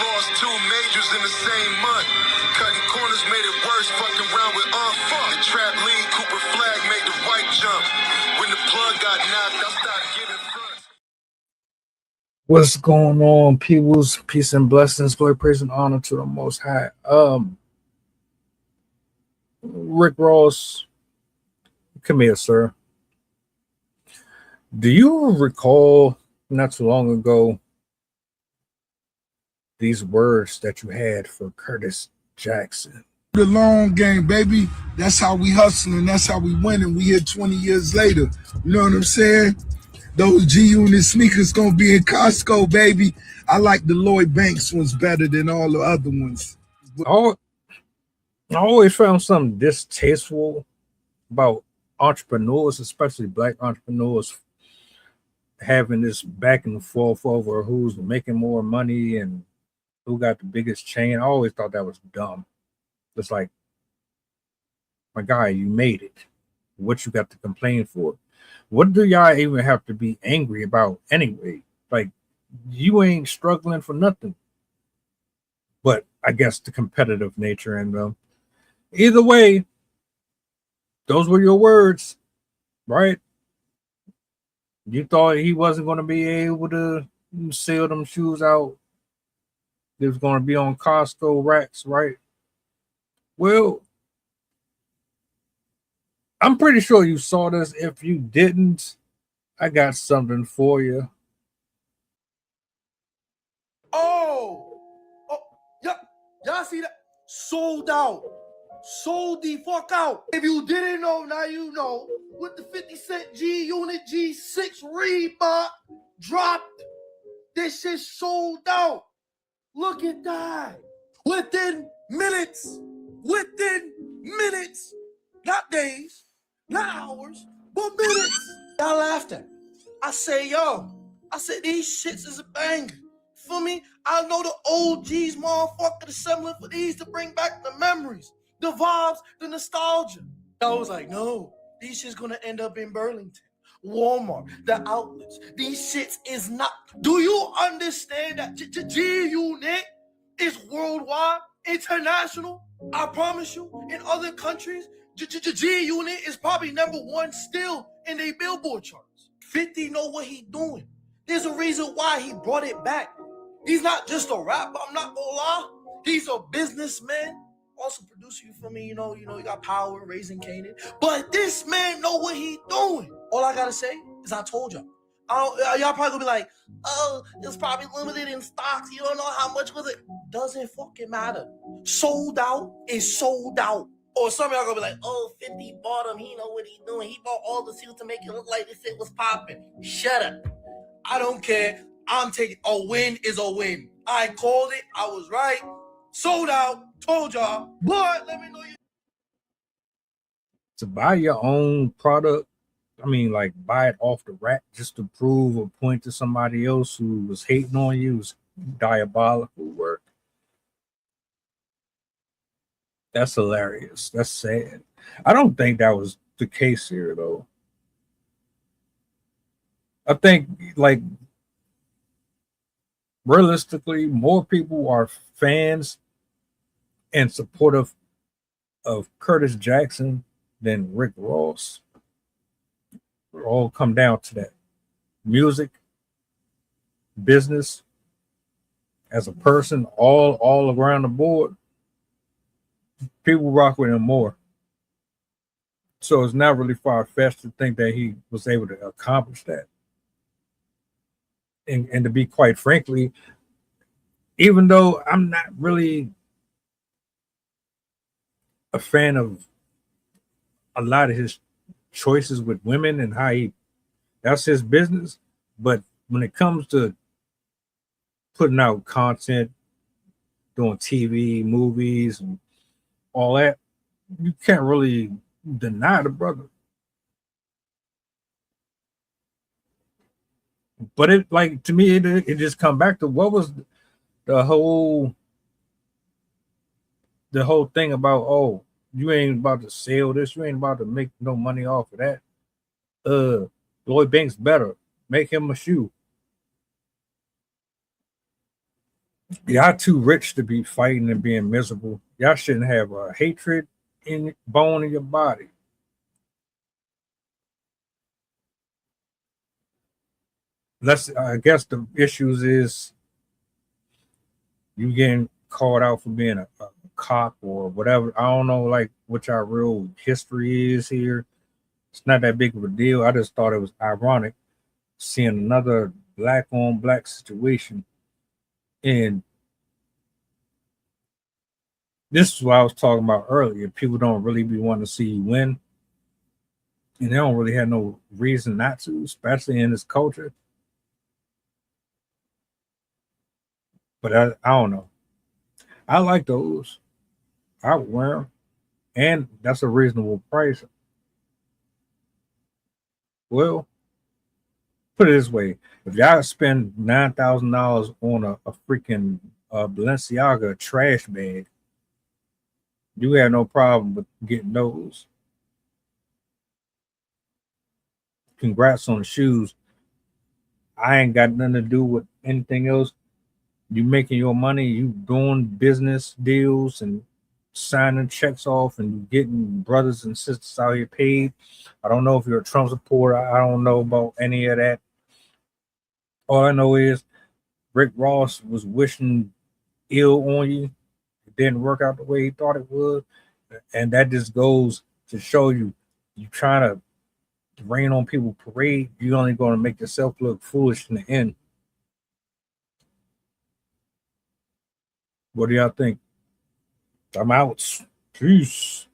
lost 2 majors in the same month. Cutting corners made it worse, fucking around with fuck. The trap lead, Cooper Flag made the white jump. When the plug got knocked, I started giving fronts. What's going on, peoples? Peace and blessings, glory, praise, and honor to the Most High. Rick Ross, come here, sir. Do you recall not too long ago these words that you had for Curtis Jackson? The long game, baby. That's how we hustling. That's how we winning. We here 20 years later. You know what I'm saying? Those G-Unit sneakers gonna be in Costco, baby. I like the Lloyd Banks ones better than all the other ones. I always found something distasteful about entrepreneurs, especially black entrepreneurs, having this back and forth over who's making more money and who got the biggest chain. I always thought that was dumb. It's like, my guy, you made it. What you got to complain for? What do y'all even have to be angry about anyway? Like, you ain't struggling for nothing. But I guess the competitive nature and either way, those were your words, right? You thought he wasn't going to be able to sell them shoes out. They was going to be on Costco racks, right? Well, I'm pretty sure you saw this. If you didn't, I got something for you. Oh, yep. Y'all see that? Sold out. Sold the fuck out. If you didn't know, now you know. With the 50 Cent G-Unit G6 Reebok dropped. This shit sold out. Look at that. Within minutes, not days, not hours, but minutes. Y'all laughed at. I say, these shits is a banger. For me, I know the OGs, motherfucker, assembling for these to bring back the memories, the vibes, the nostalgia. I was like, no, these shits gonna end up in Burlington, Walmart, the outlets. These shits is not. Do you understand that G-Unit is worldwide, international? I promise you, in other countries, G-Unit is probably #1 still in their Billboard charts. 50 know what he doing. There's a reason why he brought it back. He's not just a rapper, I'm not gonna lie. He's a businessman. Also producer, you feel me? You know, you got Power, Raising Canaan. But this man know what he doing. All I gotta say is I told y'all. Y'all probably gonna be like, oh, it's probably limited in stocks. You don't know how much was it. Doesn't fucking matter. Sold out is sold out. Or some of y'all gonna be like, oh, 50 bought him. He know what he doing. He bought all the suits to make it look like this shit was popping. Shut up. I don't care. I'm taking a win is a win. I called it. I was right. Sold out. Told y'all. But let me know you. To buy your own product, I mean, like, buy it off the rack just to prove or point to somebody else who was hating on you is diabolical work. That's hilarious. That's sad. I don't think that was the case here, though. I think, like, realistically, more people are fans and supportive of Curtis Jackson than Rick Ross. It all come down to that. Music, business, as a person, all around the board, people rock with him more. So it's not really far-fetched to think that he was able to accomplish that. And to be quite frankly, even though I'm not really a fan of a lot of his choices with women and how that's his business, but when it comes to putting out content, doing TV, movies, and all that, you can't really deny the brother. But it, like, to me, it just come back to what was the whole thing about, oh, you ain't about to sell this, you ain't about to make no money off of that. Lloyd Banks better make him a shoe. Y'all too rich to be fighting and being miserable. Y'all shouldn't have a hatred in bone in your body. I guess the issues is you getting called out for being a cop or whatever. I don't know like what your real history is here. It's not that big of a deal. I just thought it was ironic seeing another black on black situation. And this is what I was talking about earlier. People don't really be wanting to see you win. And they don't really have no reason not to, especially in this culture. But I don't know. I like those. I would wear them. And that's a reasonable price. Well, put it this way: if y'all spend $9,000 on a freaking Balenciaga trash bag, you have no problem with getting those. Congrats on the shoes. I ain't got nothing to do with anything else. You making your money, you doing business deals and signing checks off and getting brothers and sisters out here paid. I don't know if you're a Trump supporter. I don't know about any of that. All I know is Rick Ross was wishing ill on you. It didn't work out the way he thought it would. And that just goes to show you trying to rain on people parade, you're only going to make yourself look foolish in the end. What do y'all think? I'm out. Peace.